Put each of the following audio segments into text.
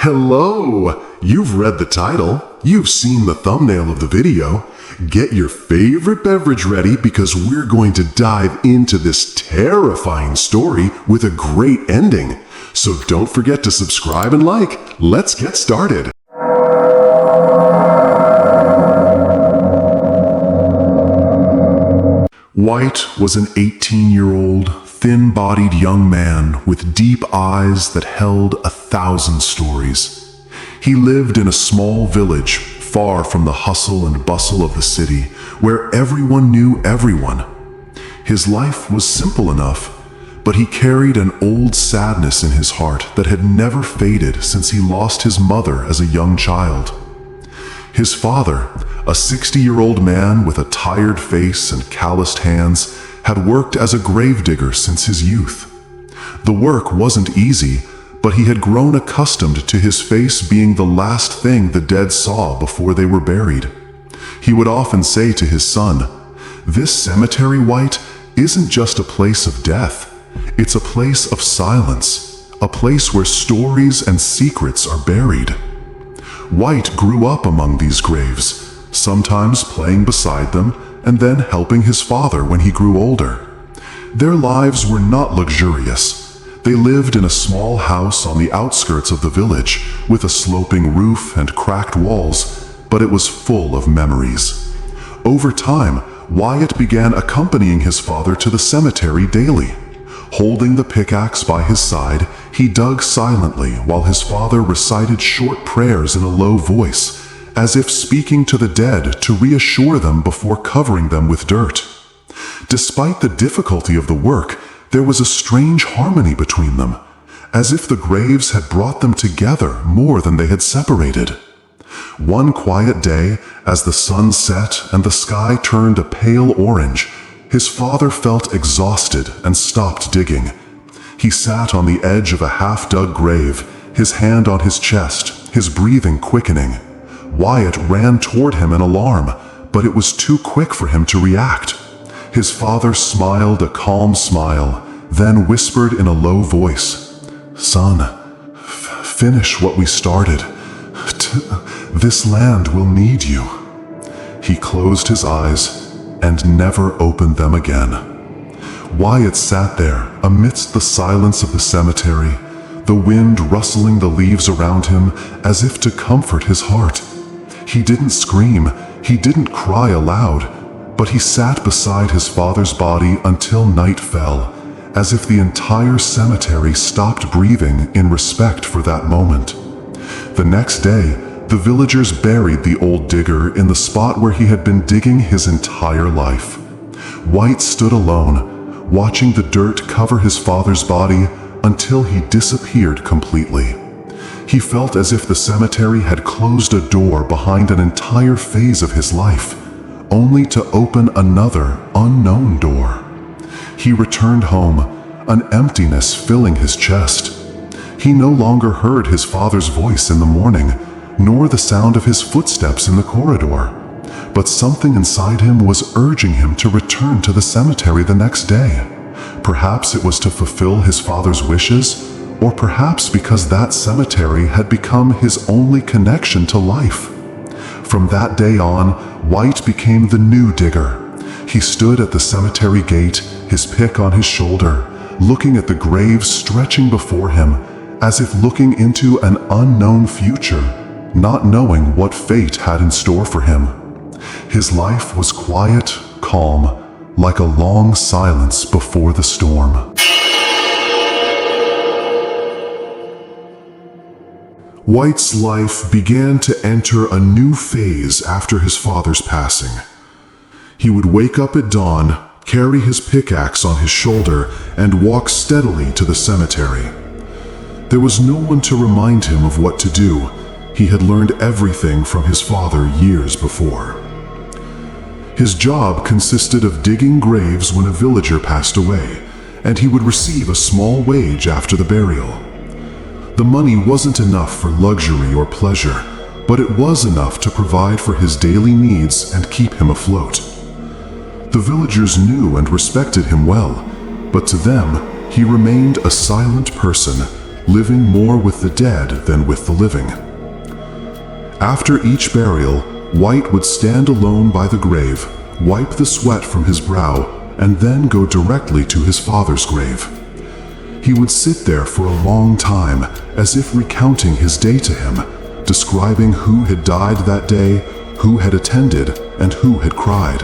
Hello! You've read the title, you've seen the thumbnail of the video. Get your favorite beverage ready because we're going to dive into this terrifying story with a great ending. So don't forget to subscribe and like. Let's get started. White was an 18-year-old, thin-bodied young man with deep eyes that held 1,000 stories. He lived in a small village, far from the hustle and bustle of the city, where everyone knew everyone. His life was simple enough, but he carried an old sadness in his heart that had never faded since he lost his mother as a young child. His father, a 60-year-old man with a tired face and calloused hands, had worked as a gravedigger since his youth. The work wasn't easy, but he had grown accustomed to his face being the last thing the dead saw before they were buried. He would often say to his son, "This cemetery, White, isn't just a place of death. It's a place of silence, a place where stories and secrets are buried." White grew up among these graves, sometimes playing beside them and then helping his father when he grew older. Their lives were not luxurious. They lived in a small house on the outskirts of the village with a sloping roof and cracked walls, but it was full of memories. Over time, Wyatt began accompanying his father to the cemetery daily. Holding the pickaxe by his side, he dug silently while his father recited short prayers in a low voice, as if speaking to the dead to reassure them before covering them with dirt. Despite the difficulty of the work, there was a strange harmony between them, as if the graves had brought them together more than they had separated. One quiet day, as the sun set and the sky turned a pale orange, his father felt exhausted and stopped digging. He sat on the edge of a half-dug grave, his hand on his chest, his breathing quickening. Wyatt ran toward him in alarm, but it was too quick for him to react. His father smiled a calm smile, then whispered in a low voice, "Son, finish what we started. This land will need you." He closed his eyes and never opened them again. Wyatt sat there amidst the silence of the cemetery, the wind rustling the leaves around him as if to comfort his heart. He didn't scream, he didn't cry aloud, but he sat beside his father's body until night fell, as if the entire cemetery stopped breathing in respect for that moment. The next day, the villagers buried the old digger in the spot where he had been digging his entire life. White stood alone, watching the dirt cover his father's body until he disappeared completely. He felt as if the cemetery had closed a door behind an entire phase of his life, only to open another unknown door. He returned home, an emptiness filling his chest. He no longer heard his father's voice in the morning, nor the sound of his footsteps in the corridor. But something inside him was urging him to return to the cemetery the next day. Perhaps it was to fulfill his father's wishes, or perhaps because that cemetery had become his only connection to life. From that day on, White became the new digger. He stood at the cemetery gate, his pick on his shoulder, looking at the graves stretching before him, as if looking into an unknown future, not knowing what fate had in store for him. His life was quiet, calm, like a long silence before the storm. White's life began to enter a new phase after his father's passing. He would wake up at dawn, carry his pickaxe on his shoulder, and walk steadily to the cemetery. There was no one to remind him of what to do. He had learned everything from his father years before. His job consisted of digging graves when a villager passed away, and he would receive a small wage after the burial. The money wasn't enough for luxury or pleasure, but it was enough to provide for his daily needs and keep him afloat. The villagers knew and respected him well, but to them, he remained a silent person, living more with the dead than with the living. After each burial, White would stand alone by the grave, wipe the sweat from his brow, and then go directly to his father's grave. He would sit there for a long time, as if recounting his day to him, describing who had died that day, who had attended, and who had cried.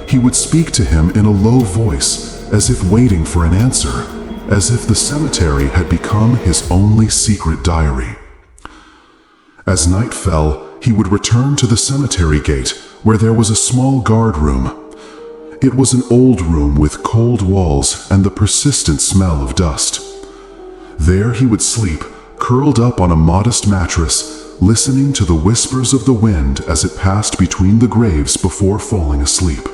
He would speak to him in a low voice, as if waiting for an answer, as if the cemetery had become his only secret diary. As night fell, he would return to the cemetery gate, where there was a small guard room. It was an old room with cold walls and the persistent smell of dust. There he would sleep, curled up on a modest mattress, listening to the whispers of the wind as it passed between the graves before falling asleep.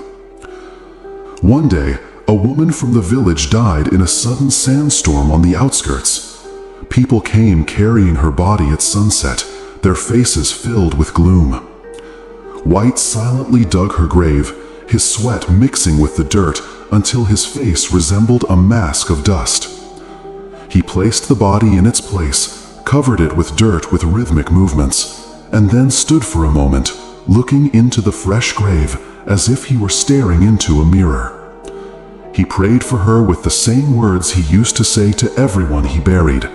One day, a woman from the village died in a sudden sandstorm on the outskirts. People came carrying her body at sunset, their faces filled with gloom. White silently dug her grave, his sweat mixing with the dirt until his face resembled a mask of dust. He placed the body in its place, covered it with dirt with rhythmic movements, and then stood for a moment, looking into the fresh grave as if he were staring into a mirror. He prayed for her with the same words he used to say to everyone he buried,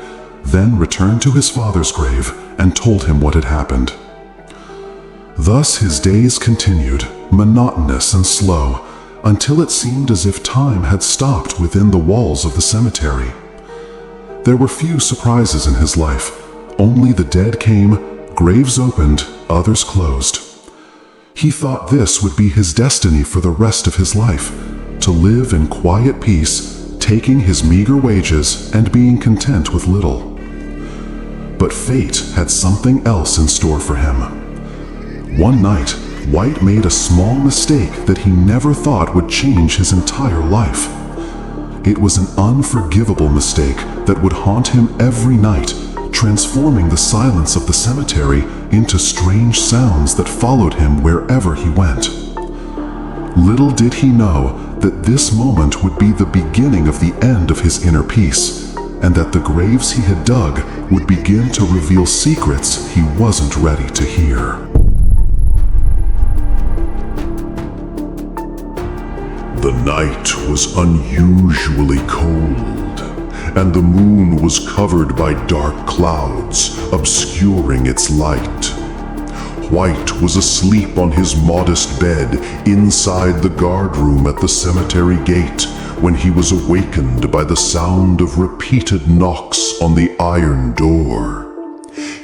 then returned to his father's grave and told him what had happened. Thus his days continued, monotonous and slow, until it seemed as if time had stopped within the walls of the cemetery. There were few surprises in his life. Only the dead came, graves opened, others closed. He thought this would be his destiny for the rest of his life, to live in quiet peace, taking his meager wages and being content with little. But fate had something else in store for him. One night, White made a small mistake that he never thought would change his entire life. It was an unforgivable mistake that would haunt him every night, transforming the silence of the cemetery into strange sounds that followed him wherever he went. Little did he know that this moment would be the beginning of the end of his inner peace, and that the graves he had dug would begin to reveal secrets he wasn't ready to hear. The night was unusually cold, and the moon was covered by dark clouds, obscuring its light. White was asleep on his modest bed inside the guard room at the cemetery gate when he was awakened by the sound of repeated knocks on the iron door.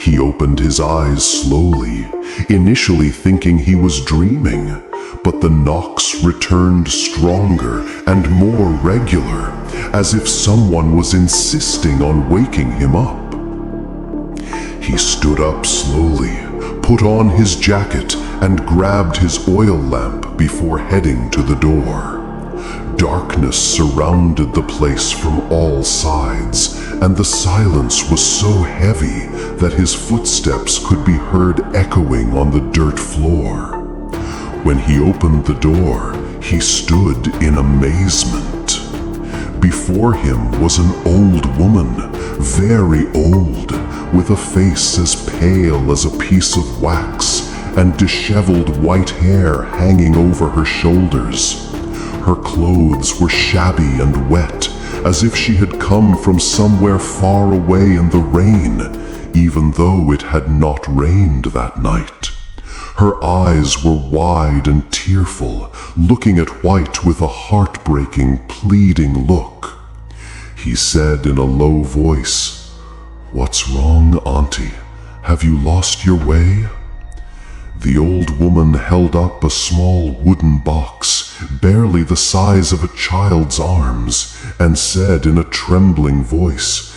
He opened his eyes slowly, initially thinking he was dreaming, but the knocks returned stronger and more regular, as if someone was insisting on waking him up. He stood up slowly, put on his jacket, and grabbed his oil lamp before heading to the door. Darkness surrounded the place from all sides, and the silence was so heavy that his footsteps could be heard echoing on the dirt floor. When he opened the door, he stood in amazement. Before him was an old woman, very old, with a face as pale as a piece of wax and disheveled white hair hanging over her shoulders. Her clothes were shabby and wet, as if she had come from somewhere far away in the rain, even though it had not rained that night. Her eyes were wide and tearful, looking at White with a heartbreaking, pleading look. He said in a low voice, "What's wrong, Auntie? Have you lost your way?" The old woman held up a small wooden box, barely the size of a child's arms, and said in a trembling voice,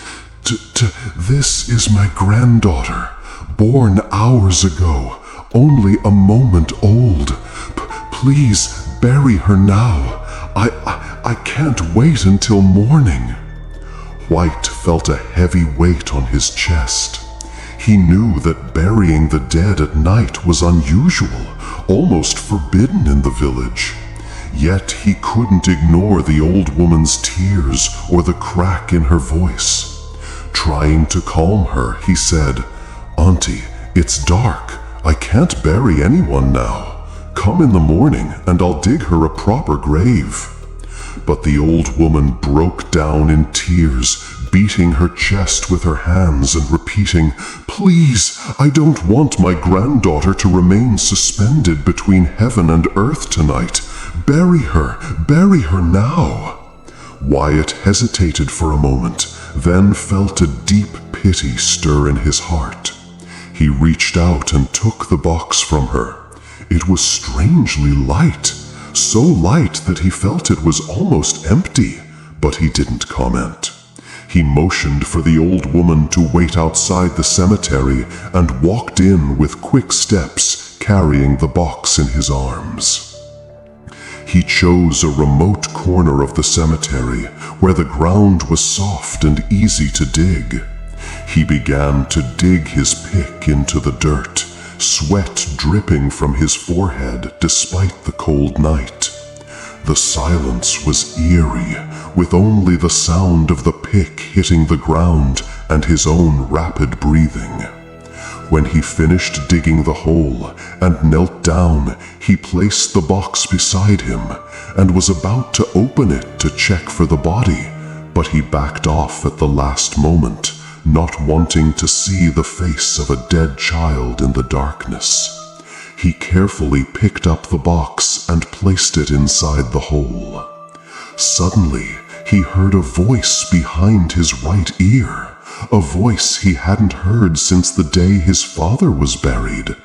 "This is my granddaughter, born hours ago, only a moment old. Please bury her now. I can't wait until morning." White felt a heavy weight on his chest. He knew that burying the dead at night was unusual, almost forbidden in the village. Yet he couldn't ignore the old woman's tears or the crack in her voice. Trying to calm her, he said, "Auntie, it's dark. I can't bury anyone now. Come in the morning and I'll dig her a proper grave." But the old woman broke down in tears, beating her chest with her hands and repeating, "Please, I don't want my granddaughter to remain suspended between heaven and earth tonight. Bury her now." Wyatt hesitated for a moment, then felt a deep pity stir in his heart. He reached out and took the box from her. It was strangely light, so light that he felt it was almost empty, but he didn't comment. He motioned for the old woman to wait outside the cemetery and walked in with quick steps, carrying the box in his arms. He chose a remote corner of the cemetery where the ground was soft and easy to dig. He began to dig his pick into the dirt, sweat dripping from his forehead despite the cold night. The silence was eerie, with only the sound of the pick hitting the ground and his own rapid breathing. When he finished digging the hole and knelt down, he placed the box beside him and was about to open it to check for the body, but he backed off at the last moment, not wanting to see the face of a dead child in the darkness. He carefully picked up the box and placed it inside the hole. Suddenly, he heard a voice behind his right ear. A voice he hadn't heard since the day his father was buried.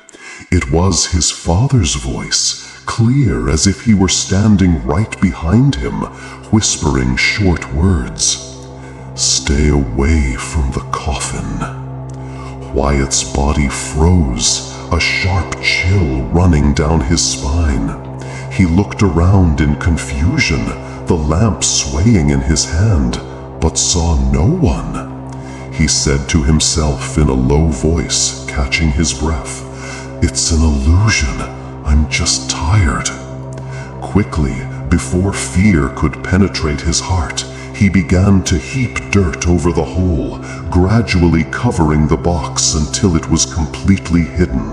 It was his father's voice, clear as if he were standing right behind him, whispering short words. "Stay away from the coffin." Wyatt's body froze, a sharp chill running down his spine. He looked around in confusion, the lamp swaying in his hand, but saw no one. He said to himself in a low voice, catching his breath, "It's an illusion. I'm just tired." Quickly, before fear could penetrate his heart, he began to heap dirt over the hole, gradually covering the box until it was completely hidden.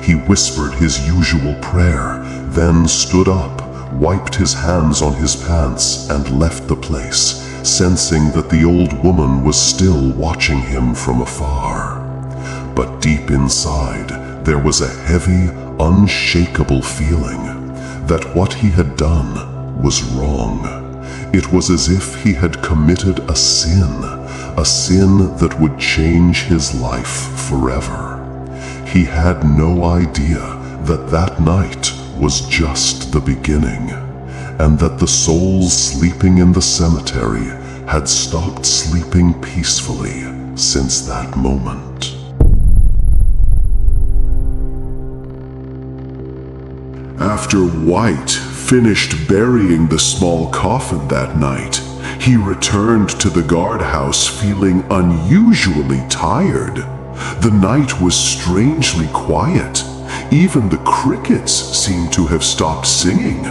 He whispered his usual prayer, then stood up, wiped his hands on his pants, and left the place, sensing that the old woman was still watching him from afar. But deep inside, there was a heavy, unshakable feeling that what he had done was wrong. It was as if he had committed a sin that would change his life forever. He had no idea that that night was just the beginning, and that the souls sleeping in the cemetery had stopped sleeping peacefully since that moment. After White finished burying the small coffin that night, he returned to the guardhouse feeling unusually tired. The night was strangely quiet. Even the crickets seemed to have stopped singing.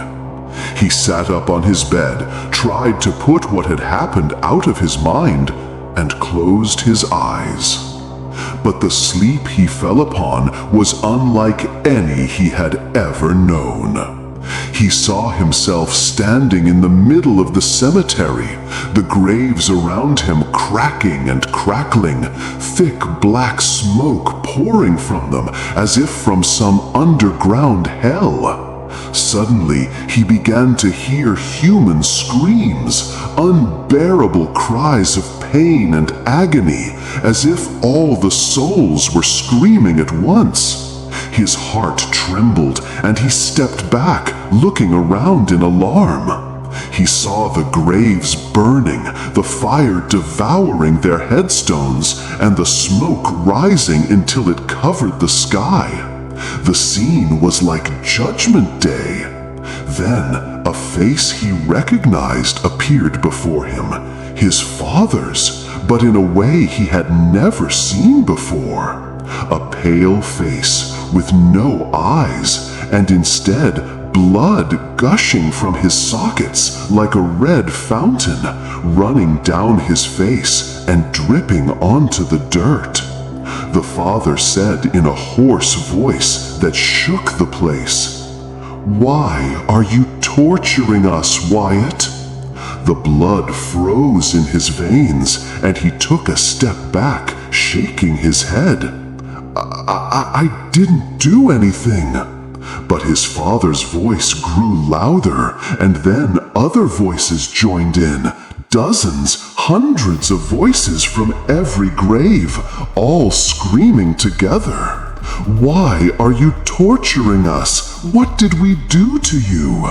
He sat up on his bed, tried to put what had happened out of his mind, and closed his eyes. But the sleep he fell upon was unlike any he had ever known. He saw himself standing in the middle of the cemetery, the graves around him cracking and crackling, thick black smoke pouring from them as if from some underground hell. Suddenly, he began to hear human screams, unbearable cries of pain and agony, as if all the souls were screaming at once. His heart trembled, and he stepped back, looking around in alarm. He saw the graves burning, the fire devouring their headstones, and the smoke rising until it covered the sky. The scene was like Judgment Day. Then, a face he recognized appeared before him, his father's, but in a way he had never seen before. A pale face with no eyes, and instead blood gushing from his sockets like a red fountain, running down his face and dripping onto the dirt. The father said in a hoarse voice that shook the place, "Why are you torturing us, Wyatt?" The blood froze in his veins, and he took a step back, shaking his head. I didn't do anything." But his father's voice grew louder, and then other voices joined in. Dozens, hundreds of voices from every grave, all screaming together. "Why are you torturing us? What did we do to you?"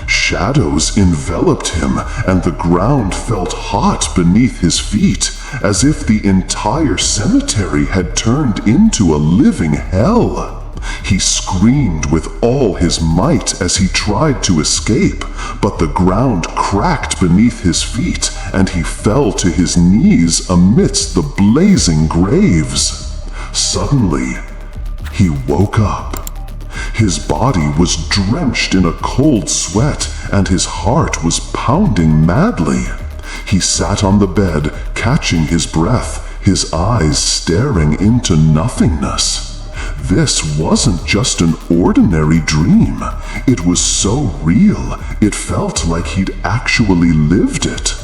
Shadows enveloped him, and the ground felt hot beneath his feet, as if the entire cemetery had turned into a living hell. He screamed with all his might as he tried to escape, but the ground cracked beneath his feet, and he fell to his knees amidst the blazing graves. Suddenly, he woke up. His body was drenched in a cold sweat, and his heart was pounding madly. He sat on the bed, catching his breath, his eyes staring into nothingness. This wasn't just an ordinary dream. It was so real, it felt like he'd actually lived it.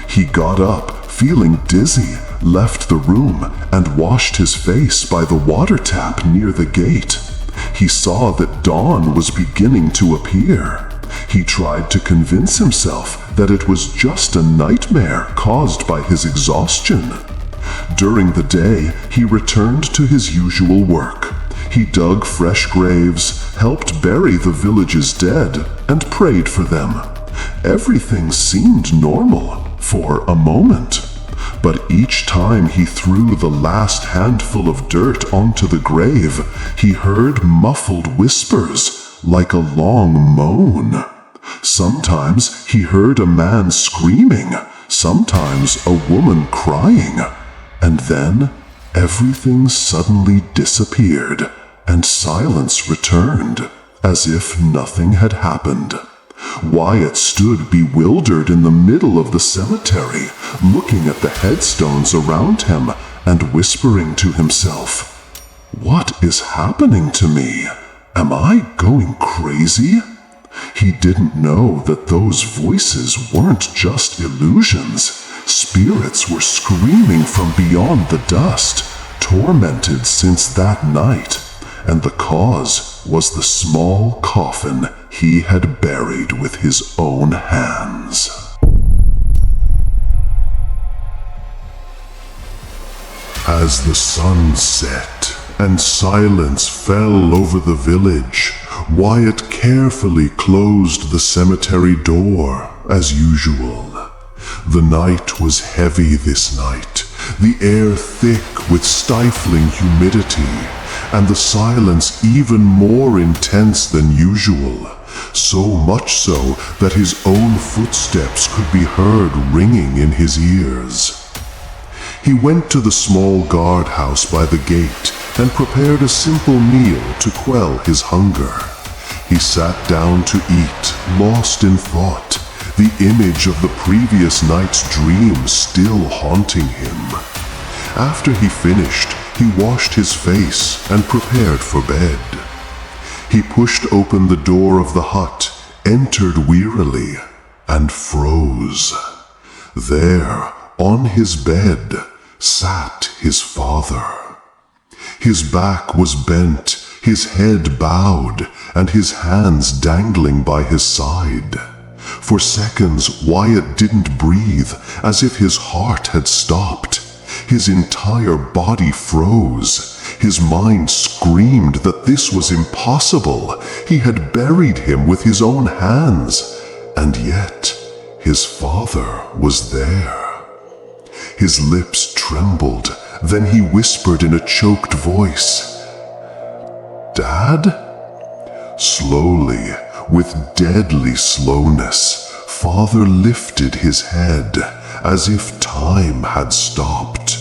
He got up, feeling dizzy, left the room, and washed his face by the water tap near the gate. He saw that dawn was beginning to appear. He tried to convince himself that it was just a nightmare caused by his exhaustion. During the day, he returned to his usual work. He dug fresh graves, helped bury the village's dead, and prayed for them. Everything seemed normal for a moment. But each time he threw the last handful of dirt onto the grave, he heard muffled whispers, like a long moan. Sometimes he heard a man screaming, sometimes a woman crying, and then everything suddenly disappeared, and silence returned, as if nothing had happened. Wyatt stood bewildered in the middle of the cemetery, looking at the headstones around him and whispering to himself, "What is happening to me? Am I going crazy?" He didn't know that those voices weren't just illusions. Spirits were screaming from beyond the dust, tormented since that night, and the cause was the small coffin he had buried with his own hands. As the sun set and silence fell over the village, Wyatt carefully closed the cemetery door as usual. The night was heavy this night, the air thick with stifling humidity, and the silence even more intense than usual, so much so that his own footsteps could be heard ringing in his ears. He went to the small guardhouse by the gate and prepared a simple meal to quell his hunger. He sat down to eat, lost in thought, the image of the previous night's dream still haunting him. After he finished, he washed his face and prepared for bed. He pushed open the door of the hut, entered wearily, and froze. There, on his bed, sat his father. His back was bent, his head bowed, and his hands dangling by his side. For seconds, Wyatt didn't breathe, as if his heart had stopped. His entire body froze. His mind screamed that this was impossible. He had buried him with his own hands, and yet his father was there. His lips trembled, then he whispered in a choked voice, "Dad?" Slowly, with deadly slowness, Father lifted his head, as if time had stopped.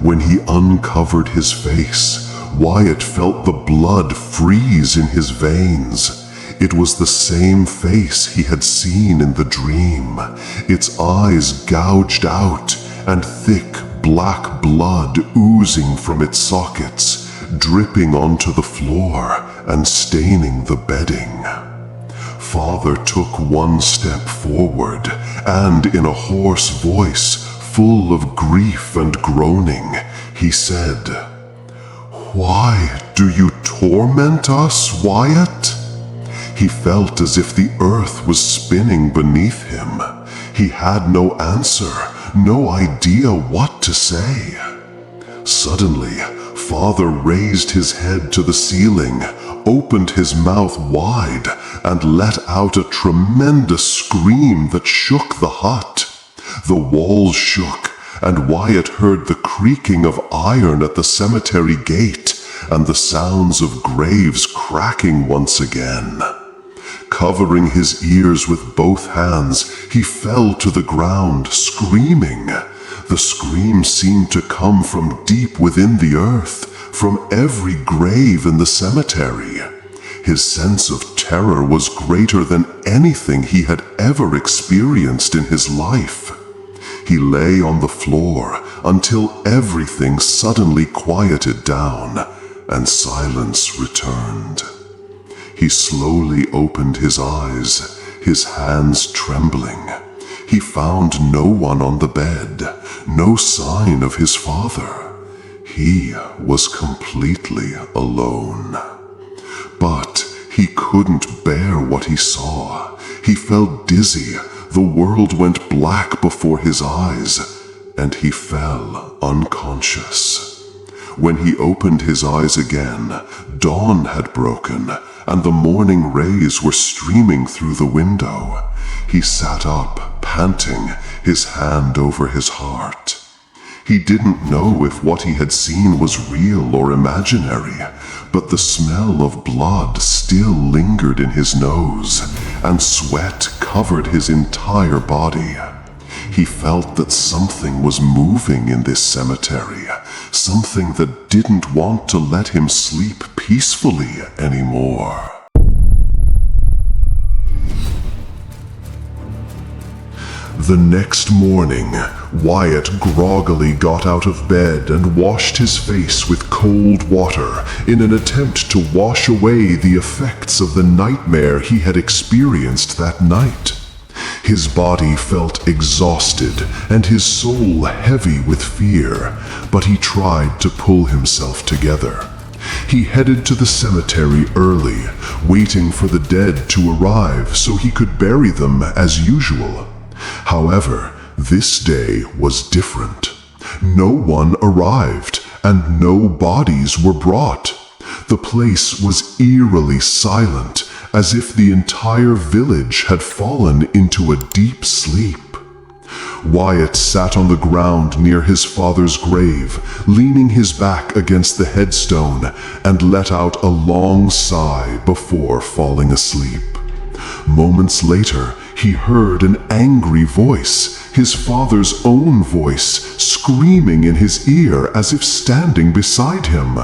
When he uncovered his face, Wyatt felt the blood freeze in his veins. It was the same face he had seen in the dream, its eyes gouged out and thick black blood oozing from its sockets, dripping onto the floor and staining the bedding. Father took one step forward, and in a hoarse voice, full of grief and groaning, he said, "Why do you torment us, Wyatt?" He felt as if the earth was spinning beneath him. He had no answer, no idea what to say. Suddenly, Father raised his head to the ceiling, opened his mouth wide, and let out a tremendous scream that shook the hut. The walls shook, and Wyatt heard the creaking of iron at the cemetery gate and the sounds of graves cracking once again. Covering his ears with both hands, he fell to the ground, screaming. The scream seemed to come from deep within the earth, from every grave in the cemetery. His sense of terror was greater than anything he had ever experienced in his life. He lay on the floor until everything suddenly quieted down and silence returned. He slowly opened his eyes, his hands trembling. He found no one on the bed, no sign of his father. He was completely alone. But he couldn't bear what he saw. He felt dizzy, the world went black before his eyes, and he fell unconscious. When he opened his eyes again, dawn had broken, and the morning rays were streaming through the window. He sat up, panting, his hand over his heart. He didn't know if what he had seen was real or imaginary, but the smell of blood still lingered in his nose, and sweat covered his entire body. He felt that something was moving in this cemetery, something that didn't want to let him sleep peacefully anymore. The next morning, Wyatt groggily got out of bed and washed his face with cold water in an attempt to wash away the effects of the nightmare he had experienced that night. His body felt exhausted and his soul heavy with fear, but he tried to pull himself together. He headed to the cemetery early, waiting for the dead to arrive so he could bury them as usual. However, this day was different. No one arrived, and no bodies were brought. The place was eerily silent, as if the entire village had fallen into a deep sleep. Wyatt sat on the ground near his father's grave, leaning his back against the headstone, and let out a long sigh before falling asleep. Moments later, he heard an angry voice, his father's own voice, screaming in his ear as if standing beside him.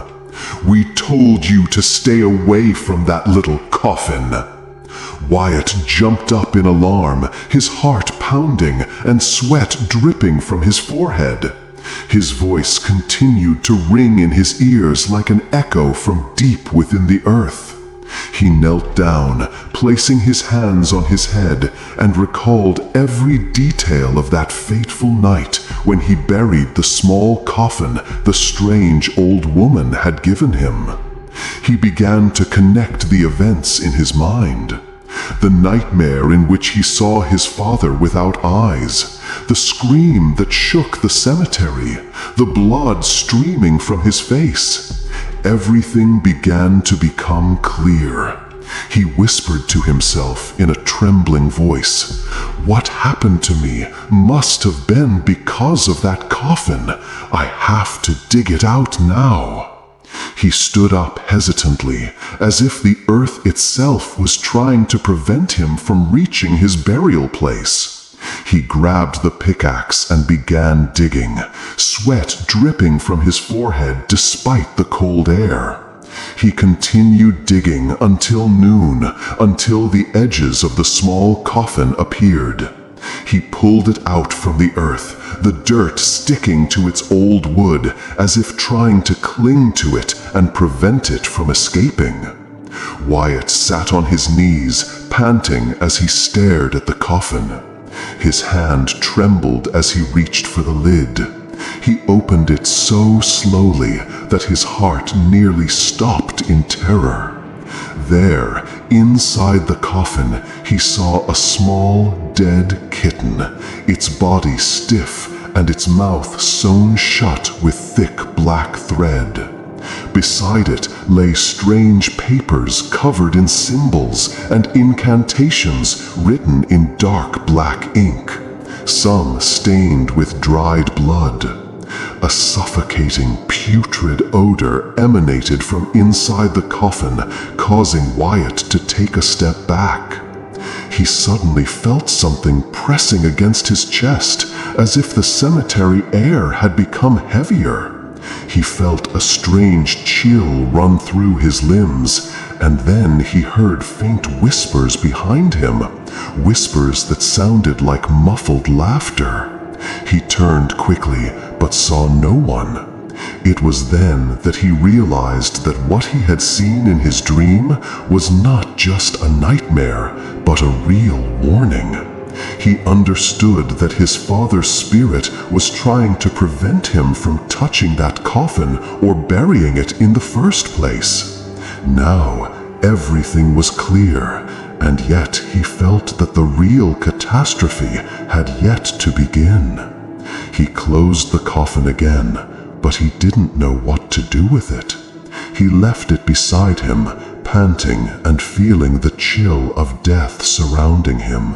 "We told you to stay away from that little coffin." Wyatt jumped up in alarm, his heart pounding and sweat dripping from his forehead. His voice continued to ring in his ears like an echo from deep within the earth. He knelt down, placing his hands on his head, and recalled every detail of that fateful night when he buried the small coffin the strange old woman had given him. He began to connect the events in his mind. The nightmare in which he saw his father without eyes, the scream that shook the cemetery, the blood streaming from his face. Everything began to become clear. He whispered to himself in a trembling voice, "What happened to me must have been because of that coffin. I have to dig it out now." He stood up hesitantly, as if the earth itself was trying to prevent him from reaching his burial place. He grabbed the pickaxe and began digging, sweat dripping from his forehead despite the cold air. He continued digging until noon, until the edges of the small coffin appeared. He pulled it out from the earth, the dirt sticking to its old wood, as if trying to cling to it and prevent it from escaping. Wyatt sat on his knees, panting as he stared at the coffin. His hand trembled as he reached for the lid. He opened it so slowly that his heart nearly stopped in terror. There, inside the coffin, he saw a small, dead kitten, its body stiff and its mouth sewn shut with thick black thread. Beside it lay strange papers covered in symbols and incantations written in dark black ink, some stained with dried blood. A suffocating, putrid odor emanated from inside the coffin, causing Wyatt to take a step back. He suddenly felt something pressing against his chest, as if the cemetery air had become heavier. He felt a strange chill run through his limbs, and then he heard faint whispers behind him, whispers that sounded like muffled laughter. He turned quickly, but saw no one. It was then that he realized that what he had seen in his dream was not just a nightmare, but a real warning. He understood that his father's spirit was trying to prevent him from touching that coffin or burying it in the first place. Now, everything was clear, and yet he felt that the real catastrophe had yet to begin. He closed the coffin again, but he didn't know what to do with it. He left it beside him, panting and feeling the chill of death surrounding him.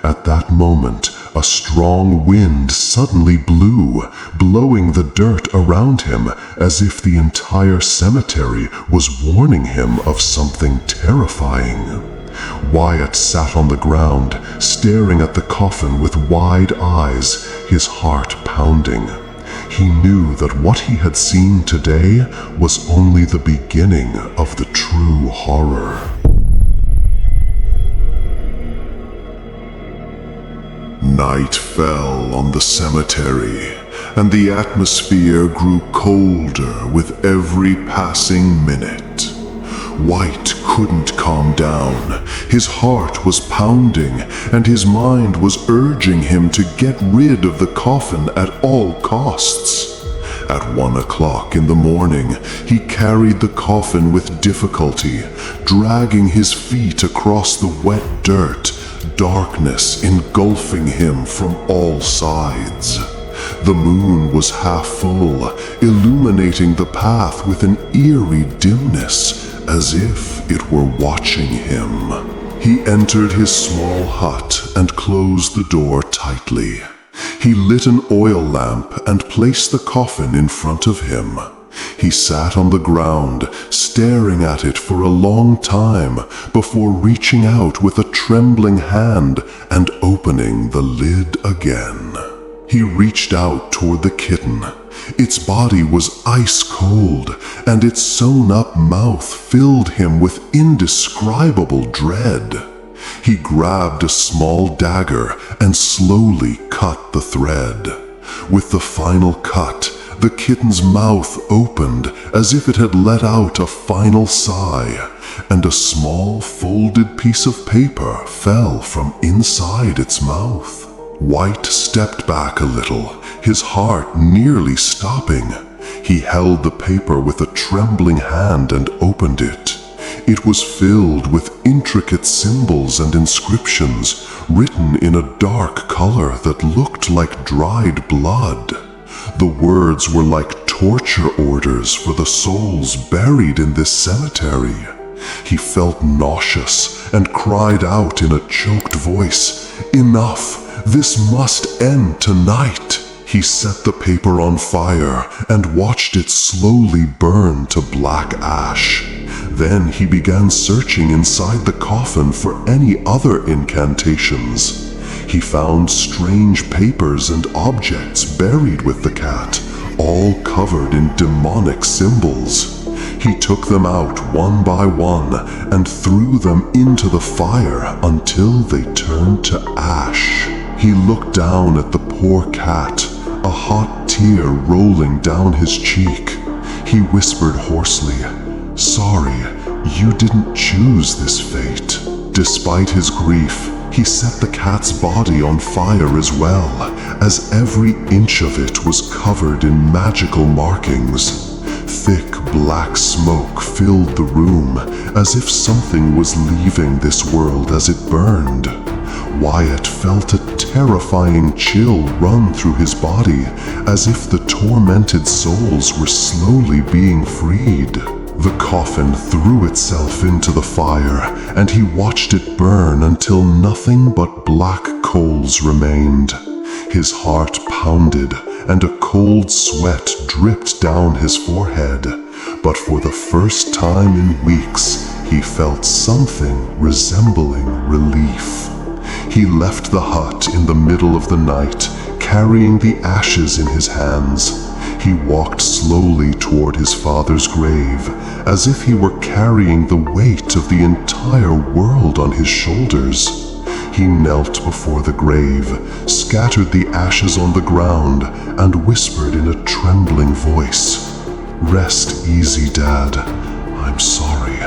At that moment, a strong wind suddenly blew, blowing the dirt around him as if the entire cemetery was warning him of something terrifying. Wyatt sat on the ground, staring at the coffin with wide eyes, his heart pounding. He knew that what he had seen today was only the beginning of the true horror. Night fell on the cemetery, and the atmosphere grew colder with every passing minute. Wyatt couldn't calm down. His heart was pounding, and his mind was urging him to get rid of the coffin at all costs. At 1 o'clock in the morning, he carried the coffin with difficulty, dragging his feet across the wet dirt, darkness engulfing him from all sides. The moon was half full, illuminating the path with an eerie dimness, as if it were watching him. He entered his small hut and closed the door tightly. He lit an oil lamp and placed the coffin in front of him. He sat on the ground, staring at it for a long time before reaching out with a trembling hand and opening the lid again. He reached out toward the kitten. Its body was ice cold, and its sewn-up mouth filled him with indescribable dread. He grabbed a small dagger and slowly cut the thread. With the final cut, the kitten's mouth opened as if it had let out a final sigh, and a small folded piece of paper fell from inside its mouth. Wyatt stepped back a little, his heart nearly stopping. He held the paper with a trembling hand and opened it. It was filled with intricate symbols and inscriptions written in a dark color that looked like dried blood. The words were like torture orders for the souls buried in this cemetery. He felt nauseous and cried out in a choked voice, "Enough! This must end tonight!" He set the paper on fire and watched it slowly burn to black ash. Then he began searching inside the coffin for any other incantations. He found strange papers and objects buried with the cat, all covered in demonic symbols. He took them out one by one and threw them into the fire until they turned to ash. He looked down at the poor cat, a hot tear rolling down his cheek. He whispered hoarsely, "Sorry, you didn't choose this fate." Despite his grief, he set the cat's body on fire as well, as every inch of it was covered in magical markings. Thick black smoke filled the room, as if something was leaving this world as it burned. Wyatt felt a terrifying chill run through his body, as if the tormented souls were slowly being freed. The coffin threw itself into the fire, and he watched it burn until nothing but black coals remained. His heart pounded, and a cold sweat dripped down his forehead. But for the first time in weeks, he felt something resembling relief. He left the hut in the middle of the night, carrying the ashes in his hands. He walked slowly toward his father's grave, as if he were carrying the weight of the entire world on his shoulders. He knelt before the grave, scattered the ashes on the ground, and whispered in a trembling voice, "Rest easy, Dad. I'm sorry.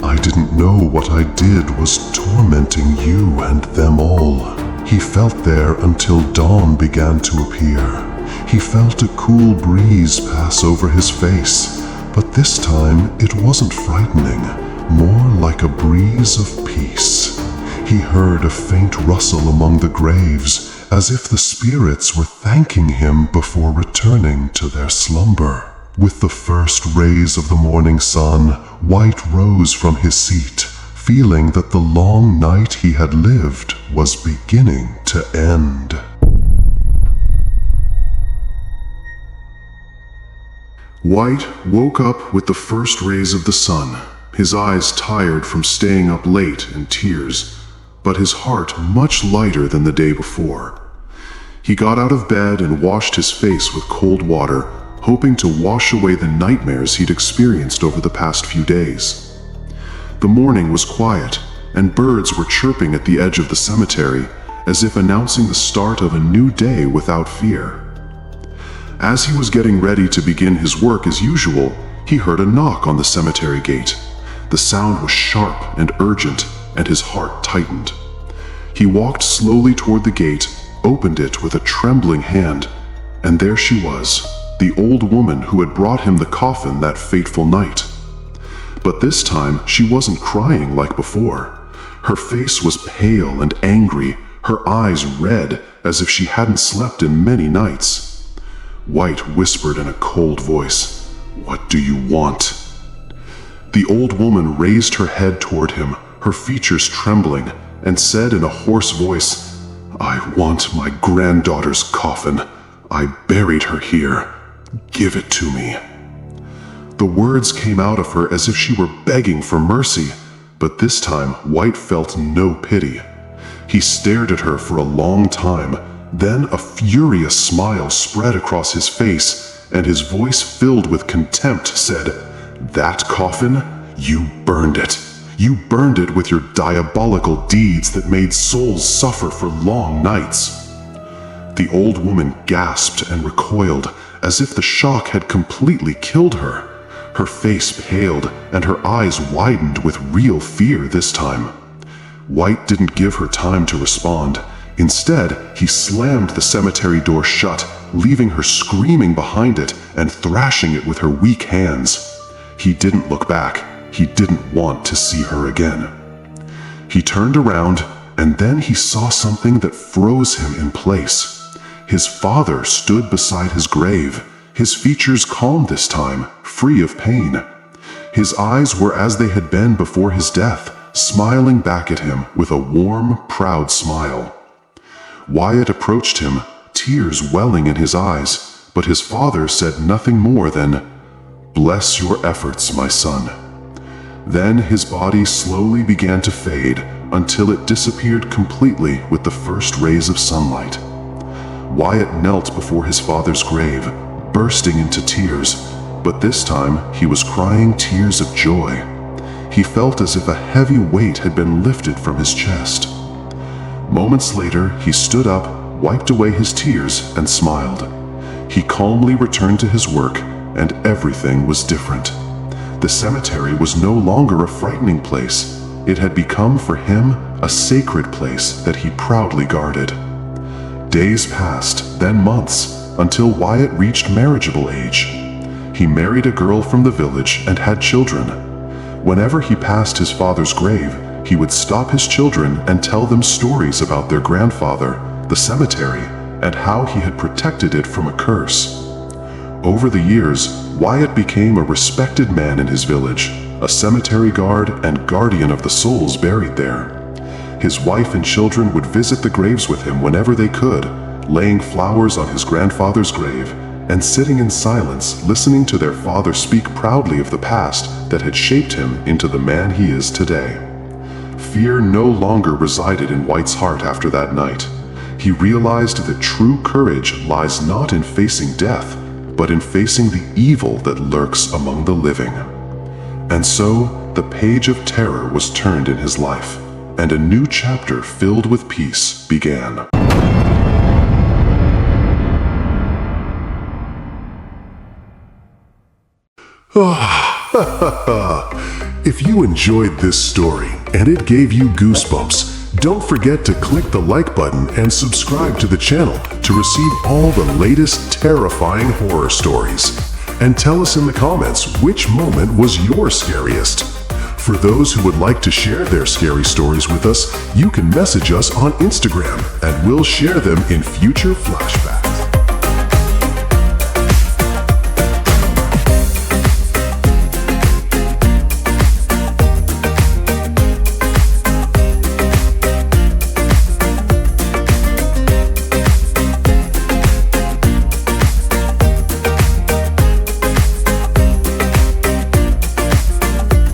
I didn't know what I did was tormenting you and them all." He felt there until dawn began to appear. He felt a cool breeze pass over his face, but this time it wasn't frightening, more like a breeze of peace. He heard a faint rustle among the graves, as if the spirits were thanking him before returning to their slumber. With the first rays of the morning sun, White rose from his seat, feeling that the long night he had lived was beginning to end. White woke up with the first rays of the sun, his eyes tired from staying up late and tears, but his heart much lighter than the day before. He got out of bed and washed his face with cold water, hoping to wash away the nightmares he'd experienced over the past few days. The morning was quiet, and birds were chirping at the edge of the cemetery, as if announcing the start of a new day without fear. As he was getting ready to begin his work as usual, he heard a knock on the cemetery gate. The sound was sharp and urgent, and his heart tightened. He walked slowly toward the gate, opened it with a trembling hand, and there she was, the old woman who had brought him the coffin that fateful night. But this time she wasn't crying like before. Her face was pale and angry, her eyes red, as if she hadn't slept in many nights. White whispered in a cold voice, "What do you want?" The old woman raised her head toward him, her features trembling, and said in a hoarse voice, "I want my granddaughter's coffin. I buried her here. Give it to me." The words came out of her as if she were begging for mercy, but this time White felt no pity. He stared at her for a long time, then a furious smile spread across his face, and his voice filled with contempt said, "That coffin? You burned it. You burned it with your diabolical deeds that made souls suffer for long nights." The old woman gasped and recoiled, as if the shock had completely killed her. Her face paled, and her eyes widened with real fear this time. White didn't give her time to respond. Instead, he slammed the cemetery door shut, leaving her screaming behind it and thrashing it with her weak hands. He didn't look back. He didn't want to see her again. He turned around, and then he saw something that froze him in place. His father stood beside his grave, his features calm this time, free of pain. His eyes were as they had been before his death, smiling back at him with a warm, proud smile. Wyatt approached him, tears welling in his eyes, but his father said nothing more than, "Bless your efforts, my son." Then his body slowly began to fade until it disappeared completely with the first rays of sunlight. Wyatt knelt before his father's grave, bursting into tears. But this time, he was crying tears of joy. He felt as if a heavy weight had been lifted from his chest. Moments later, he stood up, wiped away his tears, and smiled. He calmly returned to his work, and everything was different. The cemetery was no longer a frightening place. It had become for him a sacred place that he proudly guarded. Days passed, then months, until Wyatt reached marriageable age. He married a girl from the village and had children. Whenever he passed his father's grave, he would stop his children and tell them stories about their grandfather, the cemetery, and how he had protected it from a curse. Over the years, Wyatt became a respected man in his village, a cemetery guard and guardian of the souls buried there. His wife and children would visit the graves with him whenever they could, laying flowers on his grandfather's grave and sitting in silence, listening to their father speak proudly of the past that had shaped him into the man he is today. Fear no longer resided in Wyatt's heart after that night. He realized that true courage lies not in facing death, but in facing the evil that lurks among the living. And so, the page of terror was turned in his life, and a new chapter filled with peace began. If you enjoyed this story and it gave you goosebumps, don't forget to click the like button and subscribe to the channel to receive all the latest terrifying horror stories. And tell us in the comments which moment was your scariest. For those who would like to share their scary stories with us, you can message us on Instagram and we'll share them in future flashbacks.